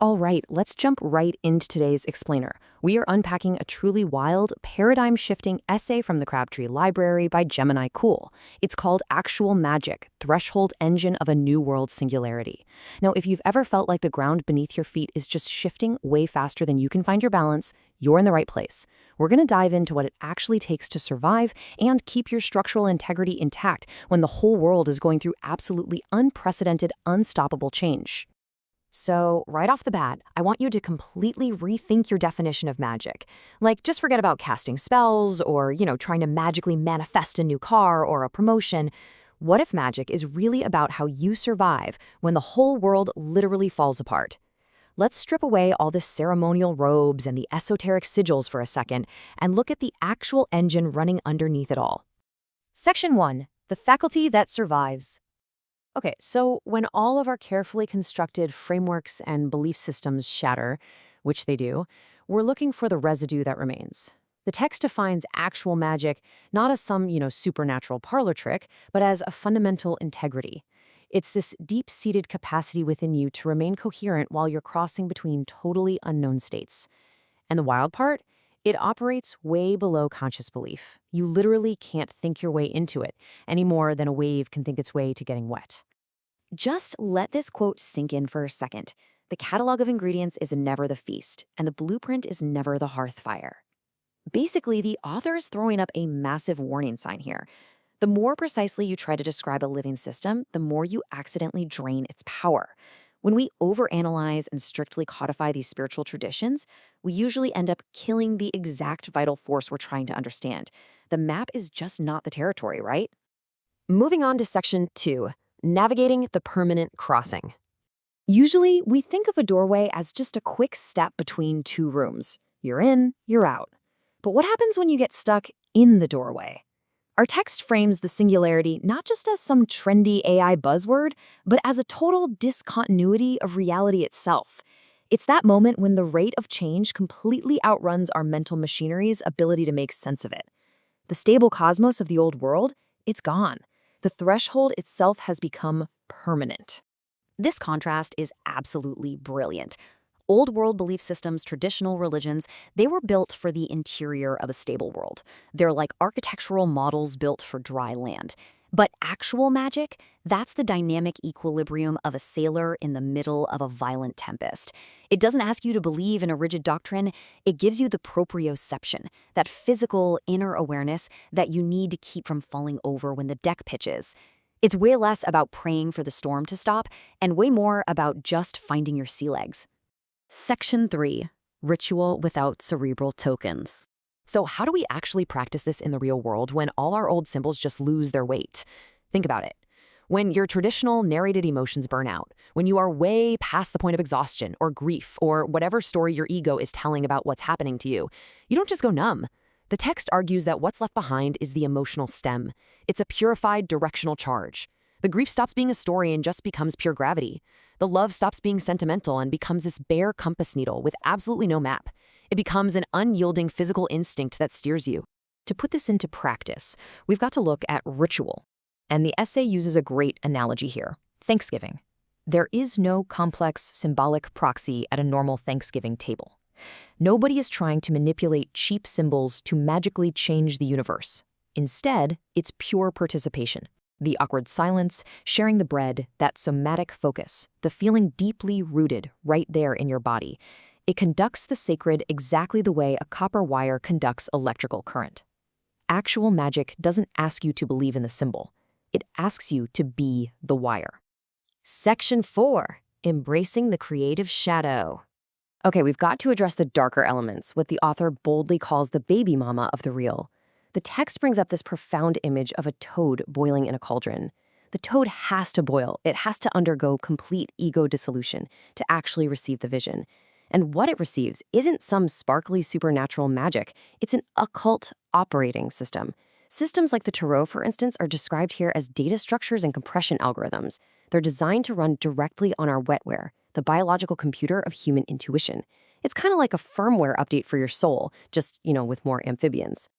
All right, let's jump right into today's explainer. We are unpacking a truly wild, paradigm-shifting essay from the Crabtree Library by Gemini Cool. It's called Actual Magic, Threshold Engine of a New World Singularity. Now, if you've ever felt like the ground beneath your feet is just shifting way faster than you can find your balance, you're in the right place. We're going to dive into what it actually takes to survive and keep your structural integrity intact when the whole world is going through absolutely unprecedented, unstoppable change. So, right off the bat, I want you to completely rethink your definition of magic. Like, just forget about casting spells or, trying to magically manifest a new car or a promotion. What if magic is really about how you survive when the whole world literally falls apart? Let's strip away all the ceremonial robes and the esoteric sigils for a second and look at the actual engine running underneath it all. Section 1. The faculty that survives. Okay, so when all of our carefully constructed frameworks and belief systems shatter, which they do, we're looking for the residue that remains. The text defines actual magic not as some, supernatural parlor trick, but as a fundamental integrity. It's this deep-seated capacity within you to remain coherent while you're crossing between totally unknown states. And the wild part? It operates way below conscious belief. You literally can't think your way into it, any more than a wave can think its way to getting wet. Just let this quote sink in for a second. The catalog of ingredients is never the feast, and the blueprint is never the hearth fire. Basically, the author is throwing up a massive warning sign here. The more precisely you try to describe a living system, the more you accidentally drain its power. When we overanalyze and strictly codify these spiritual traditions, we usually end up killing the exact vital force we're trying to understand. The map is just not the territory, right? Moving on to section 2, navigating the permanent crossing. Usually, we think of a doorway as just a quick step between two rooms. You're in, you're out. But what happens when you get stuck in the doorway? Our text frames the singularity not just as some trendy AI buzzword, but as a total discontinuity of reality itself. It's that moment when the rate of change completely outruns our mental machinery's ability to make sense of it. The stable cosmos of the old world, it's gone. The threshold itself has become permanent. This contrast is absolutely brilliant. Old world belief systems, traditional religions, they were built for the interior of a stable world. They're like architectural models built for dry land. But actual magic, that's the dynamic equilibrium of a sailor in the middle of a violent tempest. It doesn't ask you to believe in a rigid doctrine, it gives you the proprioception, that physical inner awareness that you need to keep from falling over when the deck pitches. It's way less about praying for the storm to stop, and way more about just finding your sea legs. Section 3. Ritual without cerebral tokens. So how do we actually practice this in the real world when all our old symbols just lose their weight? Think about it. When your traditional narrated emotions burn out, when you are way past the point of exhaustion or grief or whatever story your ego is telling about what's happening to you, you don't just go numb. The text argues that what's left behind is the emotional stem. It's a purified directional charge. The grief stops being a story and just becomes pure gravity. The love stops being sentimental and becomes this bare compass needle with absolutely no map. It becomes an unyielding physical instinct that steers you. To put this into practice, we've got to look at ritual. And the essay uses a great analogy here: Thanksgiving. There is no complex symbolic proxy at a normal Thanksgiving table. Nobody is trying to manipulate cheap symbols to magically change the universe. Instead, it's pure participation. The awkward silence, sharing the bread, that somatic focus, the feeling deeply rooted right there in your body. It conducts the sacred exactly the way a copper wire conducts electrical current. Actual magic doesn't ask you to believe in the symbol. It asks you to be the wire. Section 4. Embracing the creative shadow. Okay, we've got to address the darker elements, what the author boldly calls the baby mama of the real. The text brings up this profound image of a toad boiling in a cauldron. The toad has to boil. It has to undergo complete ego dissolution to actually receive the vision. And what it receives isn't some sparkly supernatural magic. It's an occult operating system. Systems like the Tarot, for instance, are described here as data structures and compression algorithms. They're designed to run directly on our wetware, the biological computer of human intuition. It's kind of like a firmware update for your soul, just, with more amphibians.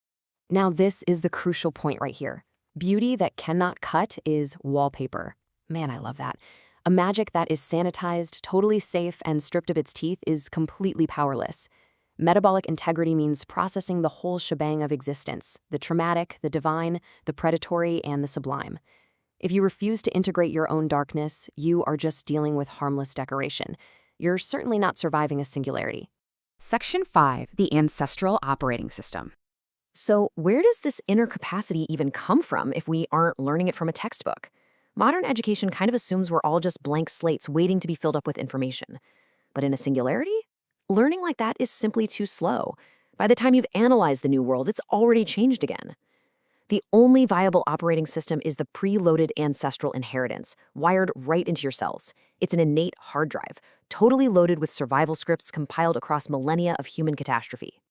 Now, this is the crucial point right here. Beauty that cannot cut is wallpaper. Man, I love that. A Magick that is sanitized, totally safe, and stripped of its teeth is completely powerless. Metabolic integrity means processing the whole shebang of existence, the traumatic, the divine, the predatory, and the sublime. If you refuse to integrate your own darkness, you are just dealing with harmless decoration. You're certainly not surviving a singularity. Section 5, the ancestral operating system. So where does this inner capacity even come from if we aren't learning it from a textbook? Modern education kind of assumes we're all just blank slates waiting to be filled up with information. But in a singularity, learning like that is simply too slow. By the time you've analyzed the new world, it's already changed again. The only viable operating system is the preloaded ancestral inheritance, wired right into your cells. It's an innate hard drive, totally loaded with survival scripts compiled across millennia of human catastrophe.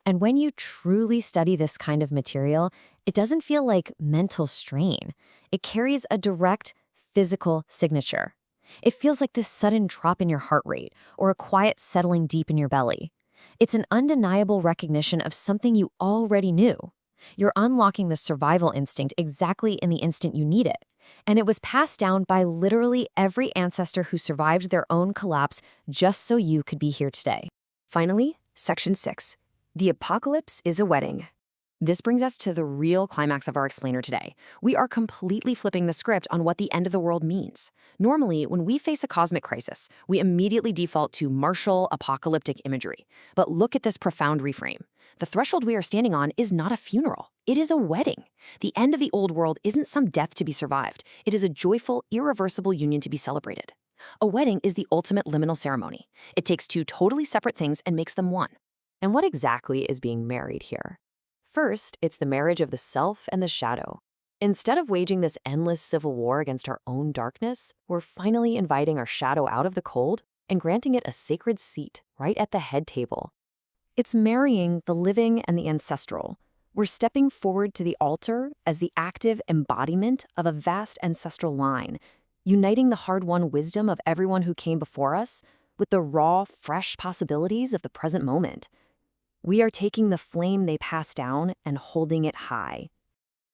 And when you truly study this kind of material, it doesn't feel like mental strain. It carries a direct physical signature. It feels like this sudden drop in your heart rate or a quiet settling deep in your belly. It's an undeniable recognition of something you already knew. You're unlocking the survival instinct exactly in the instant you need it. And it was passed down by literally every ancestor who survived their own collapse just so you could be here today. Finally, Section 6. The apocalypse is a wedding. This brings us to the real climax of our explainer today. We are completely flipping the script on what the end of the world means. Normally, when we face a cosmic crisis, we immediately default to martial, apocalyptic imagery. But look at this profound reframe. The threshold we are standing on is not a funeral. It is a wedding. The end of the old world isn't some death to be survived. It is a joyful, irreversible union to be celebrated. A wedding is the ultimate liminal ceremony. It takes two totally separate things and makes them one. And what exactly is being married here? First, it's the marriage of the self and the shadow. Instead of waging this endless civil war against our own darkness, we're finally inviting our shadow out of the cold and granting it a sacred seat right at the head table. It's marrying the living and the ancestral. We're stepping forward to the altar as the active embodiment of a vast ancestral line, uniting the hard-won wisdom of everyone who came before us with the raw, fresh possibilities of the present moment. We are taking the flame they passed down and holding it high.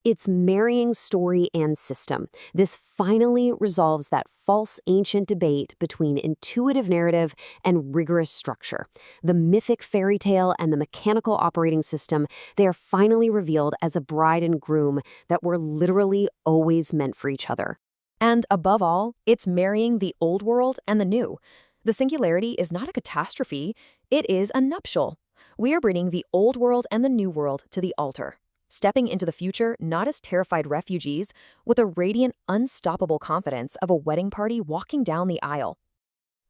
It's marrying story and system. This finally resolves that false ancient debate between intuitive narrative and rigorous structure. The mythic fairy tale and the mechanical operating system, they are finally revealed as a bride and groom that were literally always meant for each other. And above all, it's marrying the old world and the new. The singularity is not a catastrophe, it is a nuptial. We are bringing the old world and the new world to the altar, stepping into the future not as terrified refugees, with a radiant, unstoppable confidence of a wedding party walking down the aisle.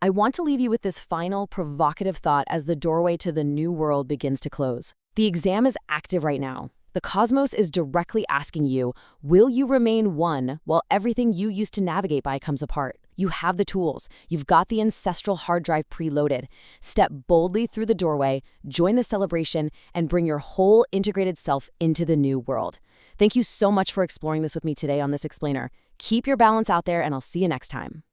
I want to leave you with this final, provocative thought as the doorway to the new world begins to close. The exam is active right now. The cosmos is directly asking you, will you remain one while everything you used to navigate by comes apart? You have the tools. You've got the ancestral hard drive preloaded. Step boldly through the doorway, join the celebration, and bring your whole integrated self into the new world. Thank you so much for exploring this with me today on This Explainer. Keep your balance out there, and I'll see you next time.